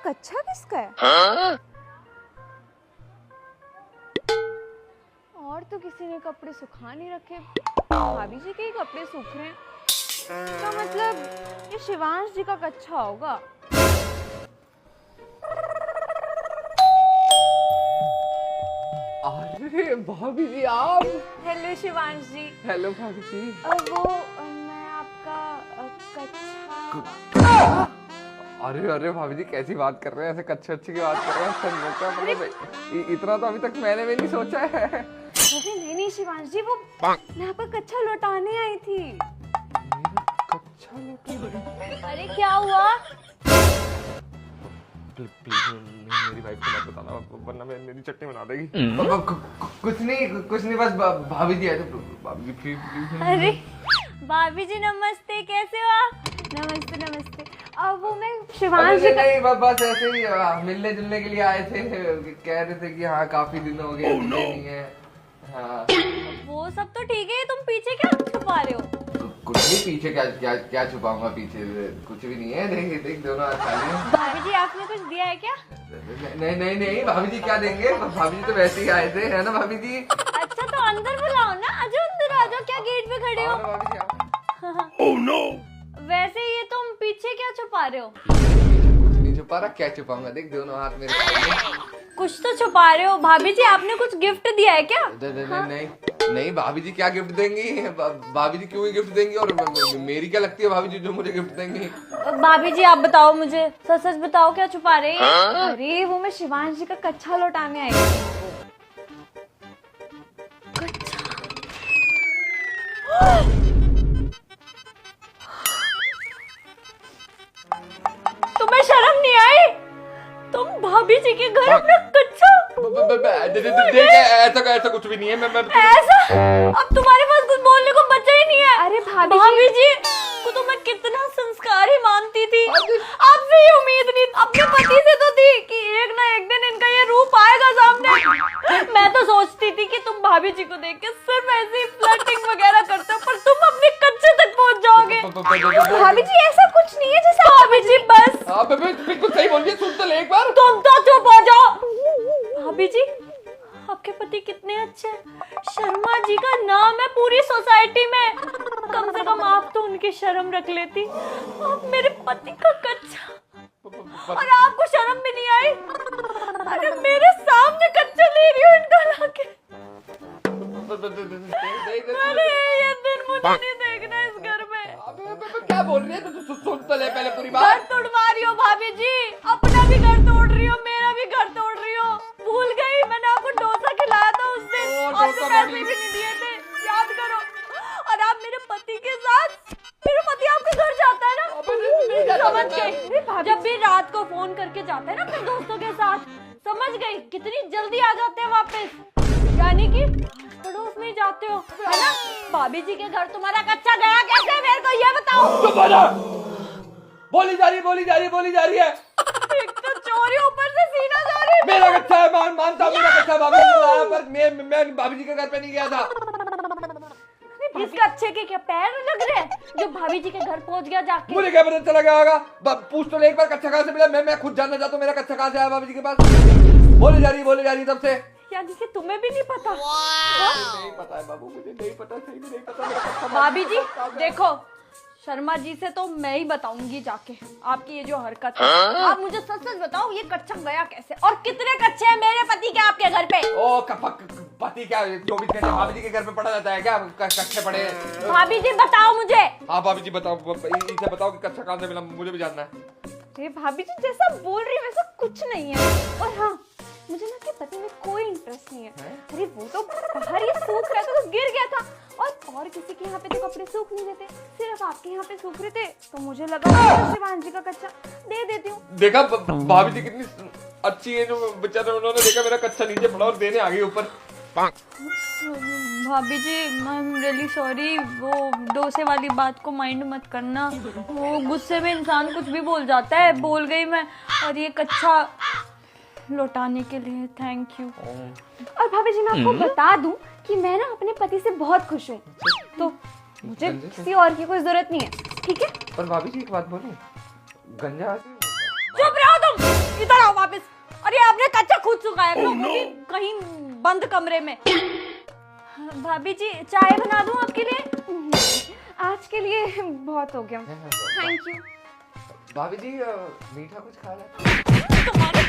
कच्छा किसका है? और तो किसी ने कपड़े सुखा नहीं रखे, भाभी जी के ही कपड़े सूख रहे हैं। तो मतलब ये शिवांश जी का कच्छा होगा। अरे भाभी जी आप। हेलो शिवांश जी। हेलो भाभी जी। मैं आपका कच्छा। अरे अरे भाभी जी कैसी बात कर रहे हैं, ऐसे कच्चे अच्छे की बात कर रहे हैं। सच बोलते हैं मतलब इतना तो अभी तक मैंने भी नहीं सोचा है। अरे नहीं शिवांश जी, वो मैं आपका कच्छा लौटाने आई थी। कच्चा लौटा? अरे क्या हुआ? प्लीज मेरी वाइफ को मत बताना वरना मेरी चटनी बना देगी। कुछ नहीं बस भाभी जी आए तो भाभी जी प्लीज। अरे भाभी जी नमस्ते, कैसे हो आप? नमस्ते नमस्ते। अब वो मैं शिवांश जी नहीं बस ऐसे ही मिलने जुलने के लिए आए थे। कह रहे थे कि हाँ काफी दिन हो गए मिले नहीं है। हाँ वो सब तो ठीक है, तुम पीछे क्या छुपा रहे हो? कुछ नहीं, पीछे क्या छुपाऊंगा, पीछे कुछ भी नहीं है। देख दोनों हाथ खाली हैं। भाभी जी आपने कुछ दिया है क्या? नहीं भाभी जी क्या देंगे, भाभी जी तो वैसे ही आए थे, है ना भाभी जी? अच्छा तो अंदर बुलाओ ना, आजो अंदर आ जाओ, क्या गेट पे खड़े हो? भाभी जी ओह नो। वैसे ये तुम पीछे क्या छुपा रहे हो? कुछ नहीं छुपा रहा, क्या छुपाऊंगा, देख दोनों हाथ मेरे खाली। कुछ तो छुपा रहे हो। भाभी जी आपने कुछ गिफ्ट दिया है क्या? नहीं भाभी जी क्या गिफ्ट देंगी, भाभी जी क्यों ही गिफ्ट देंगी, और मेरी क्या लगती है भाभी जी जो मुझे गिफ्ट देंगी? भाभी जी आप बताओ मुझे, सच सच बताओ क्या छुपा रहे हैं? अरे वो मैं शिवांश जी का कच्छा लौटाने आई थी। तुम्हें शर्म नहीं आई? तुम भाभी जी के घर अपना कच्छा। ऐसा कुछ भी नहीं है। मैं ऐसा? अब तुम्हारे पास कुछ बोलने को बचा ही नहीं है। अरे भाभी जी को तो मैं कितना संस्कारी मानती थी, आपसे ये उम्मीद नहीं, अपने पति से तो थी कि एक ना एक दिन इनका ये रूप आएगा सामने। मैं तो सोचती थी कि तुम भाभी जी को देख के सिर्फ ऐसे ही फ्लर्टिंग वगैरह करते हो, पर तुम अपने कच्चे तक पहुंच जाओगे। भाभी जी ऐसा कुछ नहीं है जैसा। भाभी जी बस बिल्कुल सही बोल रही है, सुन तो ले एक बार। तुम तो चुप हो जाओ। भाभी जी आपके पति कितने अच्छे हैं, शर्मा जी का नाम है पूरी सोसाइटी में। कम से कम आप तो उनकी शर्म रख लेती। आप मेरे पति का कच्चा और आपको शर्म भी नहीं आई? अरे मेरे सामने कच्चा ले रही हो इनका लाके। अरे ये दिन मुझे नहीं देखना इस घर में। क्या बोल रही है तो सुन तो ले पहले पूरी बात। घर तोड़वा रही हो भाभी जी, अपना भी घर तोड़ रही हो, मेरा भी घर तोड़ रही हो। भूल गई मैंने आपको डोसा खिलाया था उस दिन, आपने पैसे भी नहीं दिए थे, याद करो। और आप मेरे पति के साथ, मेरे पति आपके घर जाता है ना, समझ गई? जब भी रात को फोन करके जाता है ना अपने दोस्तों के साथ, समझ गई कितनी जल्दी आ जाते हैं वापस, यानी कि पड़ोस में ही जाते हो, है ना? भाभी जी के घर तुम्हारा कच्चा गया कैसे, मेरे को ये बताओ। बोली जा रही है। एक तो चोरी, ऊपर से सीना चोरी। मेरा कच्चा है, मानता हूँ मेरा कच्चा भाभी जी ने लाया, पर मैं भाभी जी के घर पे नहीं गया था। इस कच्चे के क्या पैर लग रहे हैं जो भाभी जी के घर पहुंच गया जाके? मुझे क्या पता चला गया होगा, पूछ तो ले एक बार कच्चा कहाँ से मिला। मैं खुद जानना चाहता हूँ मेरा कच्चा कहाँ से आया भाभी जी के पास। बोली जा रही है तब से। यानी कि तुम्हें भी नहीं पता? नहीं पता है बाबू, मुझे नहीं पता, सही में नहीं पता। भाभी जी देखो, शर्मा जी से तो मैं ही बताऊंगी जाके आपकी ये जो हरकत है। आप मुझे सच सच बताओ ये कच्चा गया कैसे, और कितने कच्चे हैं मेरे पति के आपके घर पे? ओ पति क्या 24 घंटे भाभी जी के घर पे पड़ा रहता है क्या, कच्चे पड़े हैं? भाभी जी बताओ मुझे। हाँ भाभी जी बताओ, इसे बताओ कि कच्चा कहाँ से मिला, मुझे भी जानना है। अरे भाभी जी जैसा बोल रही है वैसा कुछ नहीं है। और हाँ, मुझे ना आपके पति में कोई इंटरेस्ट नहीं है। अरे वो तो बाहर ही सूख रहा था तो गिर गया था, और किसी के यहाँ पे तो कपड़े सूख नहीं देते, सिर्फ आपके यहाँ पे सूख रहे थे, तो मुझे लगा शिवांश जी का कच्चा दे देती हूँ। देखा भाभी जी कितनी अच्छी है, जो बेचारे उन्होंने देखा मेरा कच्चा नीचे पड़ा और देने आ गई ऊपर। भाभी जी आई एम रियली सॉरी, वो डोसे वाली बात को माइंड मत करना, वो गुस्से में इंसान कुछ भी बोल जाता है, बोल गई मैं। और ये कच्चा लौटाने के लिए थैंक यू। और भाभी जी मैं आपको बता दूं कि मैं ना अपने पति से बहुत खुश हूँ, तो मुझे किसी और की कोई जरूरत नहीं है, ठीक है? पर भाभी जी एक बात बोलूं, गंजा चुप रहो तुम, इधर आओ वापस। अरे आपने कच्चा खुद सुखाया तो कहीं बंद कमरे में। भाभी जी चाय बना दूं आपके लिए? आज के लिए बहुत हो गया, थैंक यू। भाभी जी मीठा कुछ खा ले। तुम्हारे